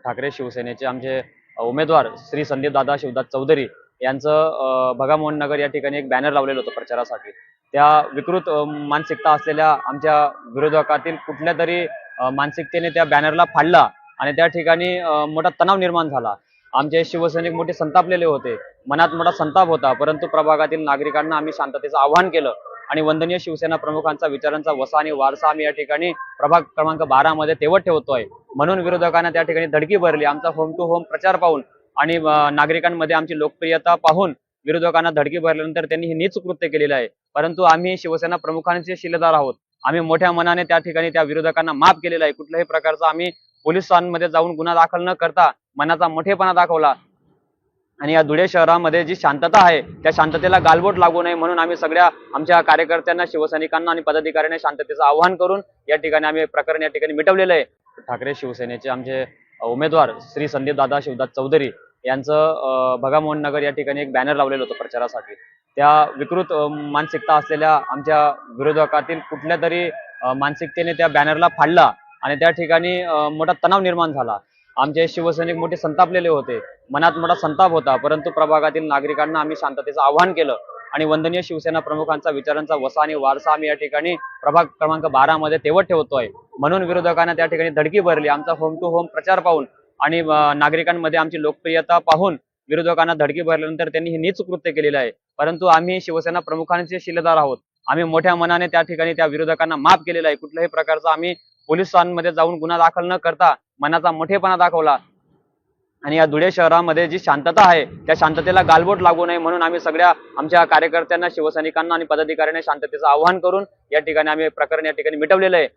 ठाकरे शिवसेनेचे आमचे उमेदवार श्री संदीपदादा शिवदास चौधरी यांचं भगामोहन नगर या ठिकाणी एक बॅनर लावलेलं होतं प्रचारासाठी। त्या विकृत मानसिकता असलेल्या आमच्या विरोधकातील कुठल्या तरी मानसिकतेने त्या बॅनरला फाडला आणि त्या ठिकाणी मोठा तणाव निर्माण झाला। आमचे शिवसैनिक मोठे संतापलेले होते, मनात मोठा संताप होता, परंतु प्रभागातील नागरिकांना आम्ही शांततेचं आवाहन केलं आणि वंदनीय शिवसेना प्रमुखांचा विचारांचा वसा आणि वारसा आम्ही या ठिकाणी प्रभाग क्रमांक 12 मध्ये तेवत ठेवतोय। म्हणून विरोधकांना त्या ठिकाणी धडकी भरली। आमचा होम टू होम प्रचार पाहून आणि नागरिकांमध्ये आमची लोकप्रियता पाहून विरोधकांना धडकी भरल्यानंतर त्यांनी हे नीच कृत्य केलेलं आहे। परंतु आम्ही शिवसेना प्रमुखांचे शिलेदार आहोत। आम्ही मोठ्या मनाने त्या ठिकाणी त्या विरोधकांना माफ केलेलं आहे। कुठल्याही प्रकारचा आम्ही पोलिसांमध्ये जाऊन गुन्हा दाखल न करता मनाचा मोठेपणा दाखवला आणि या धुळे शहरामध्ये जी शांतता आहे त्या शांततेला गालबोट लागू नये म्हणून आम्ही सगळ्या आमच्या कार्यकर्त्यांना, शिवसैनिकांना आणि पदाधिकाऱ्यांना शांततेचं आवाहन करून या ठिकाणी आम्ही प्रकरण या ठिकाणी मिटवलेलं आहे। ठाकरे शिवसेनेचे आमचे उमेदवार श्री संदीपदादा शिवदास चौधरी यांचं भगामोहन नगर या ठिकाणी एक बॅनर लावलेलं होतं प्रचारासाठी। त्या विकृत मानसिकता असलेल्या आमच्या विरोधकातील कुठल्या तरी मानसिकतेने त्या बॅनरला फाडला आणि त्या ठिकाणी मोठा तणाव निर्माण झाला। आमचे शिवसैनिक मोठे संतापलेले होते, मनात मोठा संताप होता, परंतु प्रभागातील नागरिकांना आम्ही शांततेचं आवाहन केलं आणि वंदनीय शिवसेना प्रमुखांचा विचारांचा वसा आणि वारसा आम्ही या ठिकाणी प्रभाग क्रमांक 12 मध्ये तेवत ठेवतोय। म्हणून विरोधकांना त्या ठिकाणी धडकी भरली। आमचा होम टू होम प्रचार पाहून आणि नागरिकांमध्ये आमची लोकप्रियता पाहून विरोधकांना धडकी भरल्यानंतर त्यांनी हे नीच कृत्य केलेलं आहे। परंतु आम्ही शिवसेना प्रमुखांचे शिलेदार आहोत। आम्ही मोठ्या मनाने त्या ठिकाणी त्या विरोधकांना माफ केलेलं आहे। कुठल्याही प्रकारचा आम्ही पोलिसांमध्ये जाऊन गुन्हा दाखल न करता मनाचा मोठेपणा दाखवला आणि या धुळे शहरामध्ये जी शांतता आहे त्या शांततेला गालबोट लागू नये म्हणून आम्ही सगळ्या आमच्या कार्यकर्त्यांना, शिवसैनिकांना आणि पदाधिकाऱ्यांना शांततेचं आवाहन करून या ठिकाणी आम्ही प्रकरण या ठिकाणी मिटवलेलं आहे।